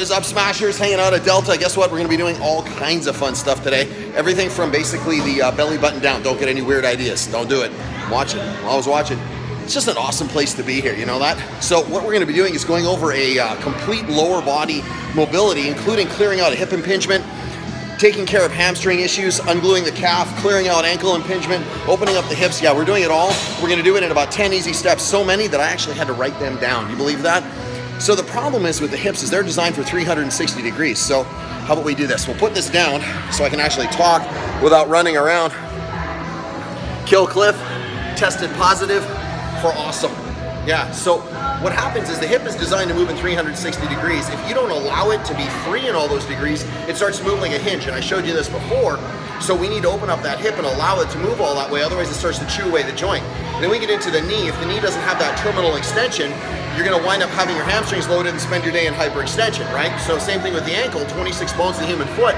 What is up, Smashers? Hanging out at Delta. Guess what? We're going to be doing all kinds of fun stuff today. Everything from basically the belly button down. Don't get any weird ideas. Don't do it. Watch it. I'm always watching. It's just an awesome place to be here, you know that? So what we're going to be doing is going over a complete lower body mobility, including clearing out a hip impingement, taking care of hamstring issues, ungluing the calf, clearing out ankle impingement, opening up the hips. Yeah, we're doing it all. We're going to do it in about 10 easy steps. So many that I actually had to write them down. You believe that? So the problem is with the hips is they're designed for 360 degrees. So how about we do this? We'll put this down so I can actually talk without running around. Kill Cliff, tested positive for awesome. Yeah, so what happens is the hip is designed to move in 360 degrees. If you don't allow it to be free in all those degrees, it starts to move like a hinge, and I showed you this before. So we need to open up that hip and allow it to move all that way, otherwise it starts to chew away the joint. Then we get into the knee. If the knee doesn't have that terminal extension, you're gonna wind up having your hamstrings loaded and spend your day in hyperextension, right? So same thing with the ankle, 26 bones in the human foot.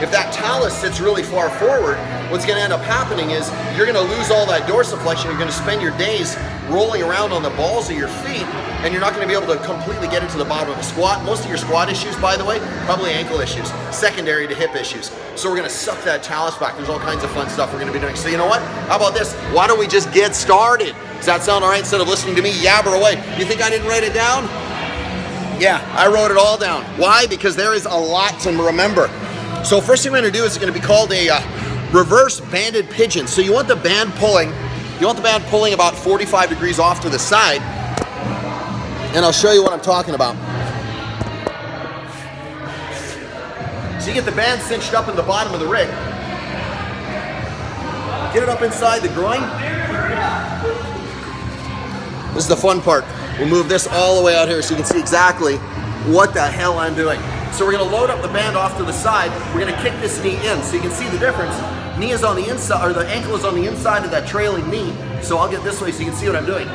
If that talus sits really far forward, what's gonna end up happening is you're gonna lose all that dorsiflexion. You're gonna spend your days rolling around on the balls of your feet, and you're not gonna be able to completely get into the bottom of a squat. Most of your squat issues, by the way, probably ankle issues, secondary to hip issues. So we're gonna suck that talus back. There's all kinds of fun stuff we're gonna be doing. So you know what? How about this? Why don't we just get started? Does that sound all right? Instead of listening to me yabber away. You think I didn't write it down? Yeah, I wrote it all down. Why? Because there is a lot to remember. So first thing we're gonna do is gonna be called a reverse banded pigeon. So you want the band pulling, about 45 degrees off to the side, and I'll show you what I'm talking about. So you get the band cinched up in the bottom of the rig. Get it up inside the groin. This is the fun part. We'll move this all the way out here so you can see exactly what the hell I'm doing. So we're gonna load up the band off to the side. We're gonna kick this knee in so you can see the difference. Knee is on the inside, or the ankle is on the inside of that trailing knee. So I'll get this way so you can see what I'm doing.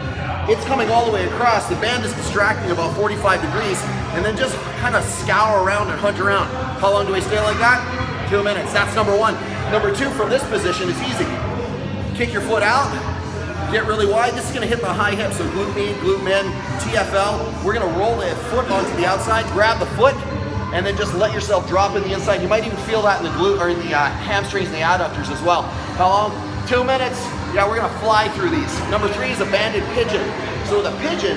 It's coming all the way across. The band is distracting about 45 degrees, and then just kind of scour around and hunt around. How long do I stay like that? 2 minutes. That's number one. Number two, from this position, it's easy. Kick your foot out. Get really wide. This is going to hit the high hip, so glute med, glute min, TFL. We're going to roll the foot onto the outside, grab the foot, and then just let yourself drop in the inside. You might even feel that in the glute or in the hamstrings and the adductors as well. How long? 2 minutes. Yeah, we're going to fly through these. Number three is a banded pigeon. So with a pigeon,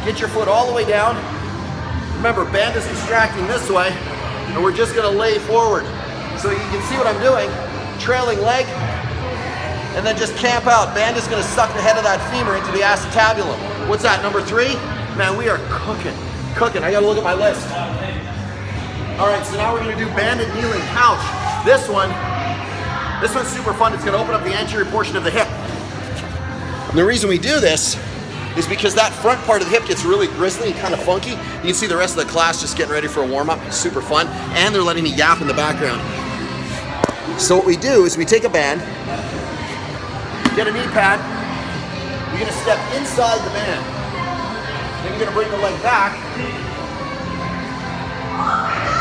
get your foot all the way down. Remember, band is distracting this way, and we're just going to lay forward. So you can see what I'm doing. Trailing leg, and then just camp out. Band is gonna suck the head of that femur into the acetabulum. What's that, number three? Man, we are cooking. I gotta look at my list. All right, so now we're gonna do banded kneeling couch. This one's super fun. It's gonna open up the anterior portion of the hip. And the reason we do this is because that front part of the hip gets really grisly and kind of funky. You can see the rest of the class just getting ready for a warm-up. It's super fun. And they're letting me yap in the background. So what we do is we take a band, get a knee pad, you're gonna step inside the band. Then you're gonna bring the leg back.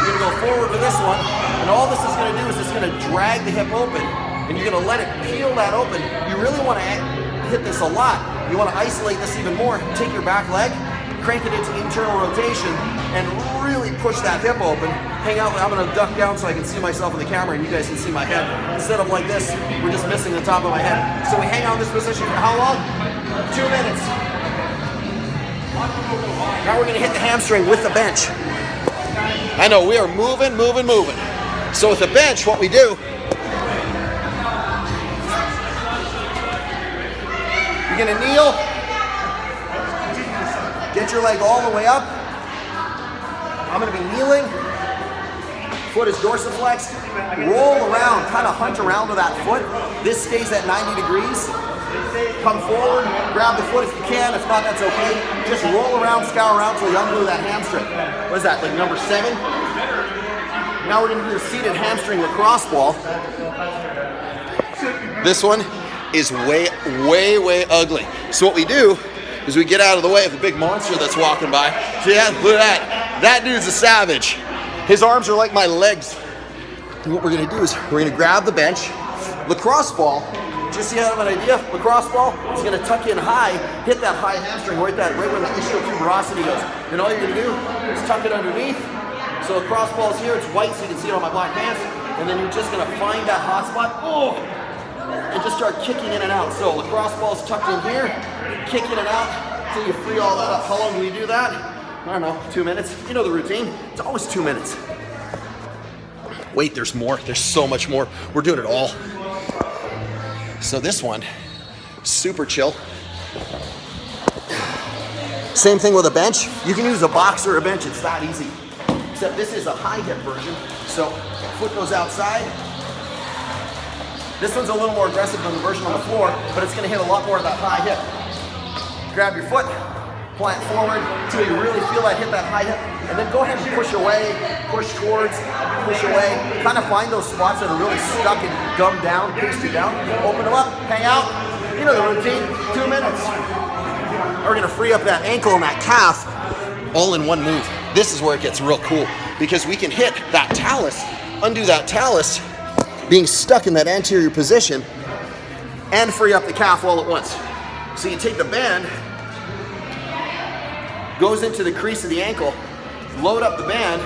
You're gonna go forward with this one, and all this is gonna do is it's gonna drag the hip open, and you're gonna let it peel that open. You really wanna hit this a lot. You wanna isolate this even more. Take your back leg, crank it into internal rotation, and really push that hip open. Hang out, I'm gonna duck down so I can see myself in the camera and you guys can see my head. Instead of like this, we're just missing the top of my head. So we hang on this position for how long? 2 minutes. Now we're gonna hit the hamstring with the bench. I know, we are moving. So with the bench, what we do, you're gonna kneel, get your leg all the way up. I'm gonna be kneeling. Foot is dorsiflexed. Roll around, kind of hunt around with that foot. This stays at 90 degrees. Come forward, grab the foot if you can. If not, that's okay. Just roll around, scour around till you unglue that hamstring. What is that, like number 7? Now we're gonna do a seated hamstring lacrosse ball. This one is way ugly. So what we do is we get out of the way of the big monster that's walking by. So yeah, look at that. That dude's a savage. His arms are like my legs. And what we're gonna do is we're gonna grab the bench, lacrosse ball. Just so you have an idea, lacrosse ball is gonna tuck in high, hit that high hamstring right where the ischial tuberosity goes. And all you're gonna do is tuck it underneath, So lacrosse ball's here, it's white so you can see it on my black pants, and then you're just gonna find that hot spot, and just start kicking in and out. So lacrosse ball's tucked in here, kick in and out until you free all that up. How long do we do that? I don't know, 2 minutes. You know the routine, it's always 2 minutes. Wait, there's more, there's so much more. We're doing it all. So this one, super chill. Same thing with a bench. You can use a box or a bench, it's that easy. Except this is a high hip version. So foot goes outside. This one's a little more aggressive than the version on the floor, but it's gonna hit a lot more of that high hip. Grab your foot, plant forward until you really feel that hit that high hip, and then go ahead and push away, push towards, push away. Kind of find those spots that are really stuck and gummed down, pasted down. Open them up, hang out. You know the routine, 2 minutes. We're gonna free up that ankle and that calf all in one move. This is where it gets real cool because we can hit that talus, undo that talus, being stuck in that anterior position, and free up the calf all at once. So you take the band, goes into the crease of the ankle, load up the band.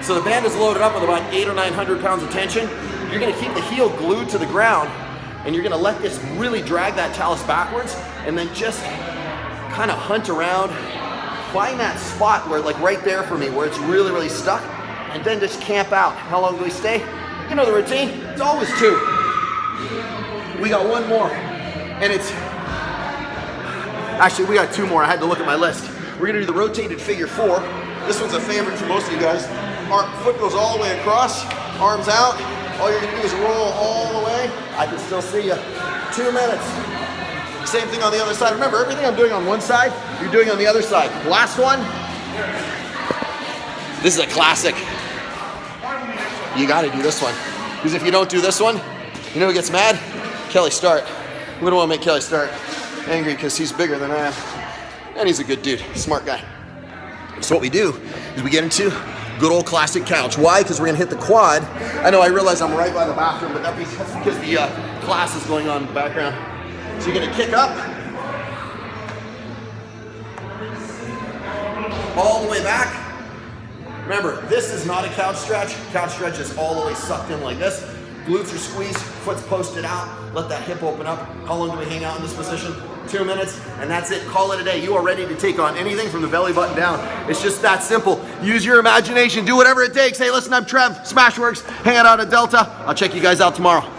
So the band is loaded up with about 800 or 900 pounds of tension. You're gonna keep the heel glued to the ground, and you're gonna let this really drag that talus backwards, and then just kind of hunt around, find that spot where, like right there for me, where it's really, really stuck, and then just camp out. How long do we stay? You know the routine, it's always 2. We got 1 more, and it's, actually we got 2 more, I had to look at my list. We're gonna do the rotated figure 4. This one's a favorite for most of you guys. Our foot goes all the way across, arms out. All you're gonna do is roll all the way. I can still see you. 2 minutes. Same thing on the other side. Remember, everything I'm doing on one side, you're doing on the other side. Last one. This is a classic. You gotta do this one. Because if you don't do this one, you know who gets mad? Kelly Start. We don't wanna make Kelly Start angry because he's bigger than I am. And he's a good dude, smart guy. So what we do is we get into good old classic couch. Why? Because we're gonna hit the quad. I know I realize I'm right by the bathroom, but that's because the class is going on in the background. So you're gonna kick up, all the way back. Remember, this is not a couch stretch. Couch stretch is all the way sucked in like this. Glutes are squeezed, foot's posted out. Let that hip open up. How long do we hang out in this position? 2 minutes, and that's it. Call it a day. You are ready to take on anything from the belly button down. It's just that simple. Use your imagination. Do whatever it takes. Hey, listen, I'm Trev, SmashweRx, hanging out at Delta. I'll check you guys out tomorrow.